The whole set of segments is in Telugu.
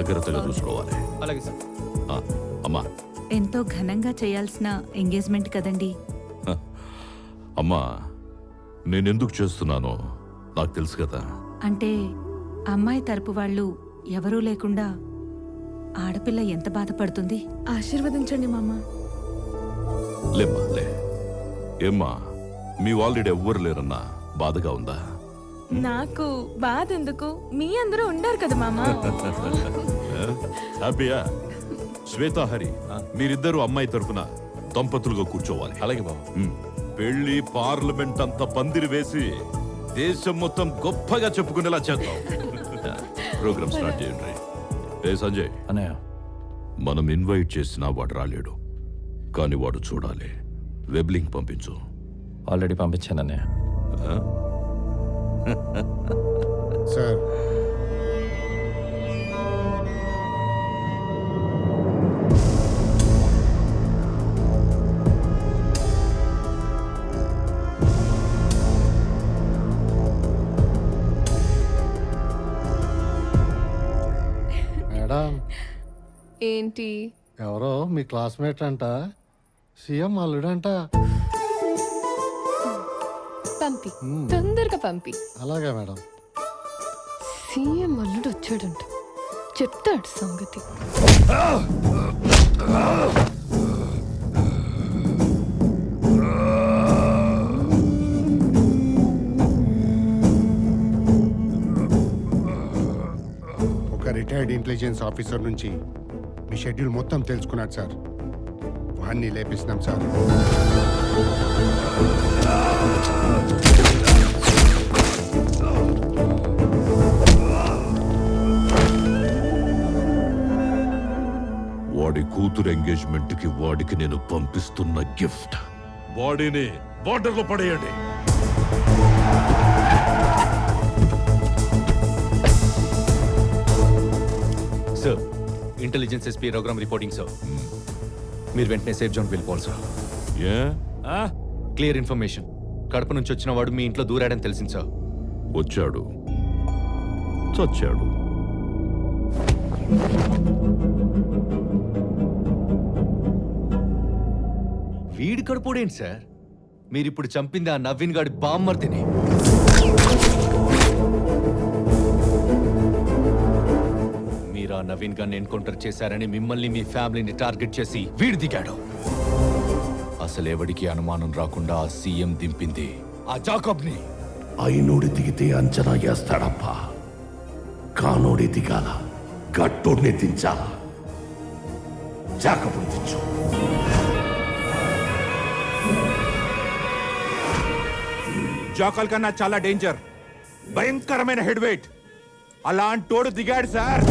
జాగ్రత్తగా చూసుకోవాలి. అలాగే సార్. అమ్మా, ఎంతో ఘనంగా చేయాల్సిన ఎంగేజ్మెంట్ కదండి. అమ్మా, నేనెందుకు చేస్తున్నానో నాకు తెలుసు కదా. అంటే అమ్మాయి తరపు వాళ్ళు ఎవరూ లేకుండా ఆడపిల్ల ఎంత బాధపడుతుంది. ఆశీర్వదించండి మామ. లేమ్మా, లే. ఏమ్మా, మీ వాళ్ళిడ ఎవ్వరు లేరన్నా బాధగా ఉందా? నాకు బాధ ఎందుకు, మీ అందరూ ఉండారు కదా మామ. హ్యాపీయా? శ్వేతాహరి, మీరిద్దరూ అమ్మాయి తరఫున దంపతులుగా కూర్చోవాలి. అలాగే బాబు. పెళ్లి పార్లమెంట్ అంతా పందిరి వేసి దేశం మొత్తం గొప్పగా చెప్పుకునేలా చేద్దాం. ప్రోగ్రామ్ స్టార్ట్ చేయండి. ఏ సంజయ్ అన్నయ్య, మనం ఇన్వైట్ చేసినా వాడు రాలేడు, కానీ వాడు చూడాలి. వెబ్ లింక్ పంపించు. ఆల్రెడీ పంపించాను అన్నయ్య. సార్, మేడం, ఏంటి? ఎవరో మీ క్లాస్మేట్ అంట, సీఎం అల్లుడంట. పంపి, తొందరగా పంపి. అలాగే మేడం. సీఎం అల్లుడు వచ్చాడంట, చెప్తాడు సంగతి. ఒక రిటైర్డ్ ఇంటెలిజెన్స్ ఆఫీసర్ నుంచి మీ షెడ్యూల్ మొత్తం తెలుసుకున్నాడు సార్. వాడిని లేపిస్తున్నాం సార్. వాడి కూతురు ఎంగేజ్మెంట్ కి వాడికి నేను పంపిస్తున్న గిఫ్ట్. బాడీని బార్డర్లో పడేయండి. Sir, intelligence SP Raghuram reporting sir. మీరు వెంటనే సేఫ్ జోన్కి వెళ్ళిపోవాలి సార్. ఏ క్లియర్ ఇన్ఫర్మేషన్. కడప నుంచి వచ్చిన వాడు మీ ఇంట్లో దూరాడని తెలిసింది సార్. వచ్చాడు, చచ్చాడు. వీడి కడుపోడేంటి సార్? మీరిప్పుడు చంపింది ఆ నవీన్ గాడి బామ్మర్తిని. మీరు ఆ నవీన్ గారిని ఎన్కౌంటర్ చేశారని మిమ్మల్ని మీ ఫ్యామిలీని టార్గెట్ చేసి వీడి దిగాడు. అసలేవడికి అనుమానం రాకుండా ఆ సీఎం దింపింది ఆ జాకబ్ని. అయినోడి దిగితే అంచనా వేస్తాడప్ప, కానోడి దిగాల, గట్టోడిని దించాల. జాకబుని దించు. జాకల్ కన్నా చాలా డేంజర్, భయంకరమైన హెడ్ వెయిట్. అలాంటోడు దిగాడు సార్.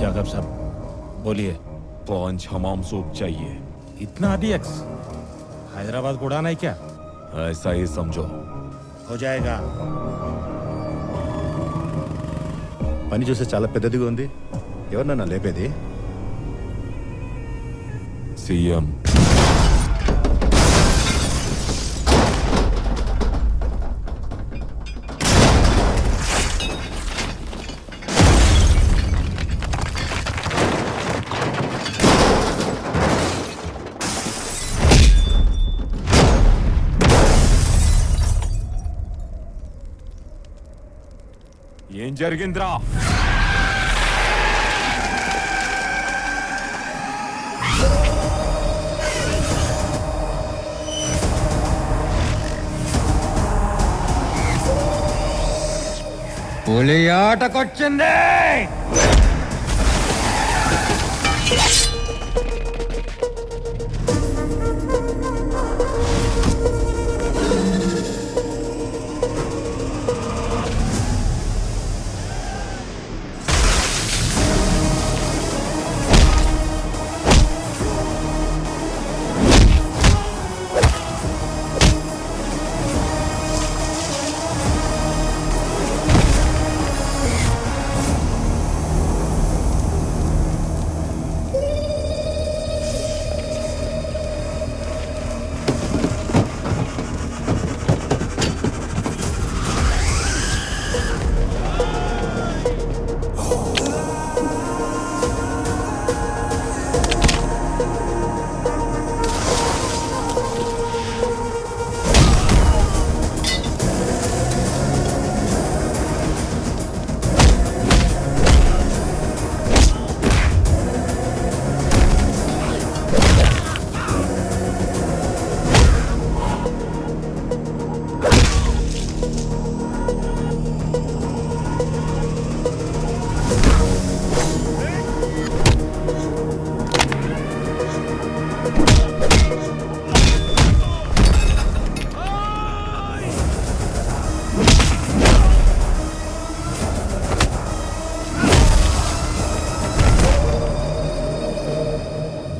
जागब साहब बोलिए। 5 हमाम सूप चाहिए। इतना DX हैदराबाद को उड़ाना है क्या? ऐसा ही समझो। हो जाएगा। పని చూస్తే చాలా పెద్దదిగా ఉంది. ఎవరినన్నా లేపేది? సీఎం. ఏం జరిగిందిరా? పులి ఆటకొచ్చింది.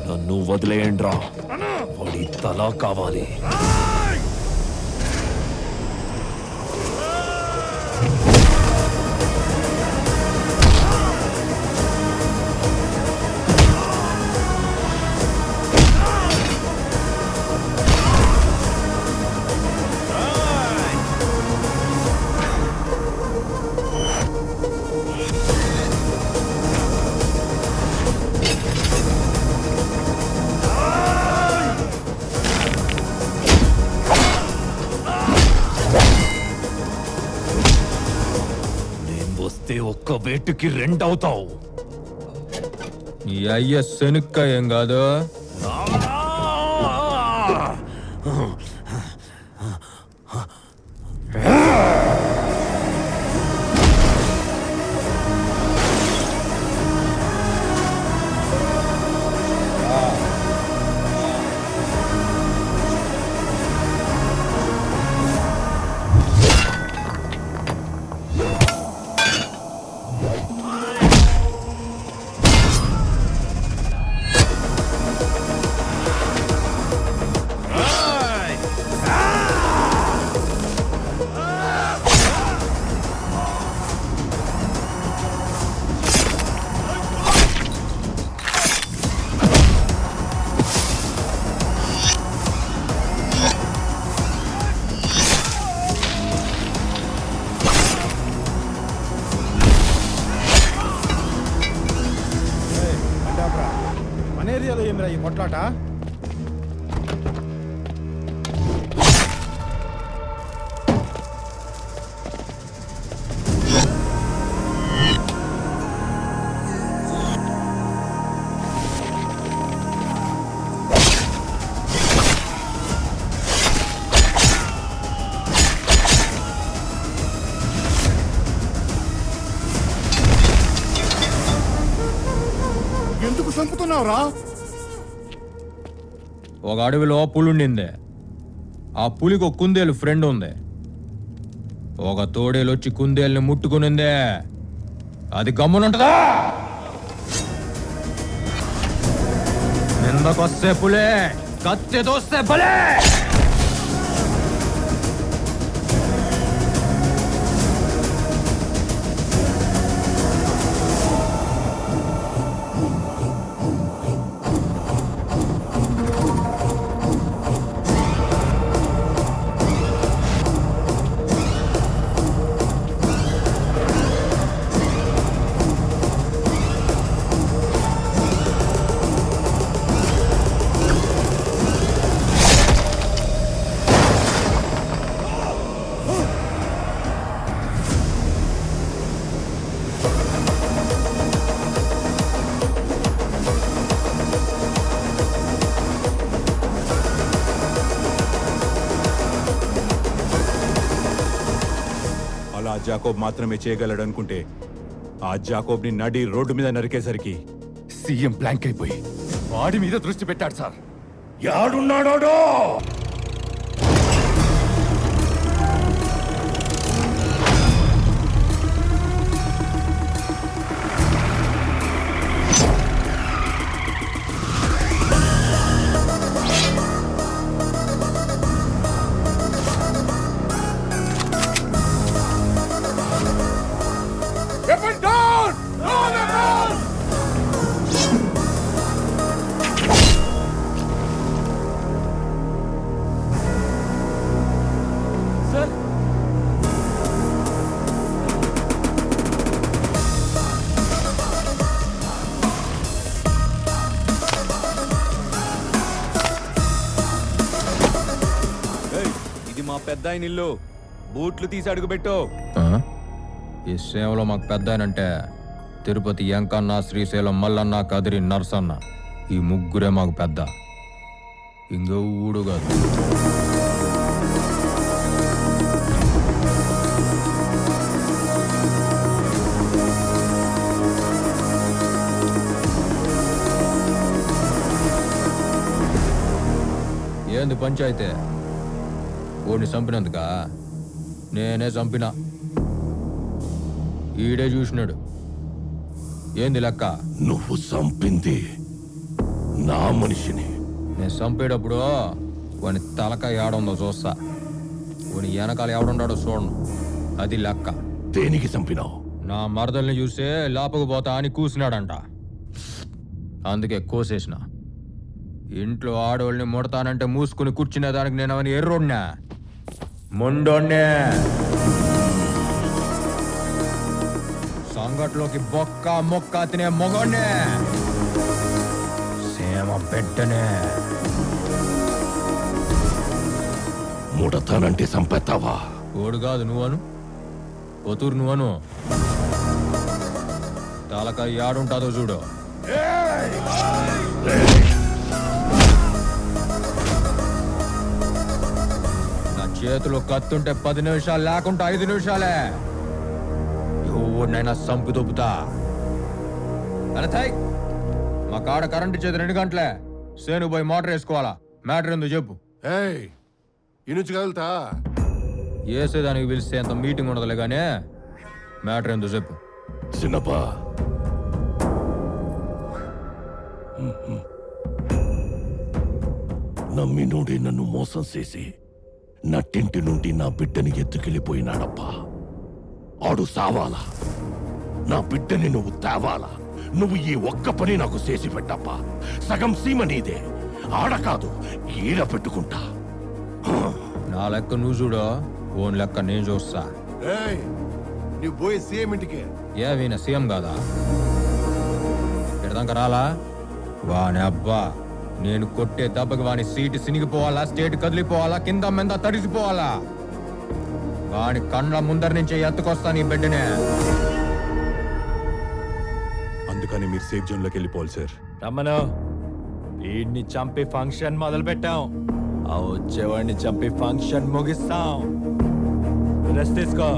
నన్ను వదిలేయండ్రా, వాడి తల కావాలి. నేను వస్తే ఒక్క వేటుకి రెండవుతావు. ఈ అయ్య శనుక్క ఏం కాదు. మన ఏరియాలో ఏమిరా ఈ కొట్లాట? ఎందుకు చంపుతున్నావురా? ఒక అడవిలో పులుండింది. ఆ పులికి ఒక కుందేలు ఫ్రెండ్ ఉంది. ఒక తోడేలు వచ్చి కుందేలుని ముట్టుకునిందే. అది గమ్మునుంటదా? నిందకొస్తే పులే, కత్తి తోస్తే బలే. అలా జాకోబ్ మాత్రమే చేయగలడనుకుంటే ఆ జాకోబ్ని నడి రోడ్డు మీద నరికేసరికి సీఎం బ్లాంక్ అయిపోయి వాడి మీద దృష్టి పెట్టాడు సార్. యాడున్నాడో? ఆయన ఇల్లు బూట్లు తీసి అడుగుపెట్టు. ఆ? ఈ సేవలో మాకు పెద్ద ఆయనంటే తిరుపతి ఎంకన్న, శ్రీశైలం మల్లన్న, కదిరి నర్సన్న, ఈ ముగ్గురే మాకు పెద్ద. ఇంకెవడు కాదు. ఏంది పంచాయితీ? ఓడిని చంపినందుక? నేనే చంపినా. ఈడే చూసినాడు. ఏంది లెక్క? నువ్వు చంపింది నా మనిషిని. నేను చంపేటప్పుడు వాని తలకాయ ఏడుందో చూస్తా, వాని వెనకాల ఎవడున్నాడో చూడను. అది లెక్క. దేనికి చంపినావు? నా మరదల్ని చూసే లాపకపోతా అని కూసినాడంట. అందుకే కోసేసిన. ఇంట్లో ఆడవాళ్ళని ముడతానంటే మూసుకుని కూర్చునే దానికి నేను అవని ఎర్రోడ్నా, మొండోడ్నే. సంగట్లోకి బొక్క మొక్క తినే మొగోడ్నే, సేమ పెట్టనే. ముడతానంటే చంపేస్తావా? ఓడు కాదు నువ్వను, పొతూరు నువ్వను. తలకాయ ఆడుంటాదో చూడు. నా చేతిలో కత్తుంటే 10 నిమిషాలు లేకుండా 5 నిమిషాలే. ఎవరినైనా సంపు దొబ్బుతా. మా కాడ కరెంట్ ఇచ్చేది 2 గంటలే. సేను పోయి మోటార్ వేసుకోవాలా. మ్యాటర్ ఎందుకు చెప్పు. ఇనుంచి కదులుతా. వేసేదానికి పిలిస్తే అంత మీటింగ్ ఉండదులే కానీ మ్యాటర్ ఎందుకు చెప్పు. చిన్నప్పా, నమ్మినోడే నన్ను మోసం చేసి నట్టింటి నుండి నా బిడ్డని ఎత్తుకెళ్ళిపోయినాడప్పా. ఆడు సావాలా, నా బిడ్డని నువ్వు తేవాలా. నువ్వు ఈ ఒక్క పని నాకు చేసి పెట్టప్పా. సగం సీమ నీదే, ఆడ కాదు ఈడ పెట్టుకుంటా. నా లెక్క నువ్వు చూడు, ఓన్ లెక్క నేను చూస్తా. నువ్వు పోయి సీఎం ఇంటికి. ఏ వీణ సీఎం కాదా? ఎడదాక రాలా? వాని అబ్బా, నేను కొట్టే దెబ్బకి వాని సీటు సినిగిపోవాలా, స్టేట్ కదిలిపోవాలా, కింద మీద తడిసిపోవాలా. వాని కండ్ల ముందర నుంచే ఎత్తుకొస్తా నీ బిడ్డనే. అందుకని మీరు సేఫ్ జోన్ లోకి వెళ్ళిపోవాలి సార్. రమ్మను. వీడిని చంపి ఫంక్షన్ మొదలు పెట్టాం. ఆ వచ్చేవాడిని చంపి ఫంక్షన్ ముగిస్తాం. రెస్ట్ తీసుకో.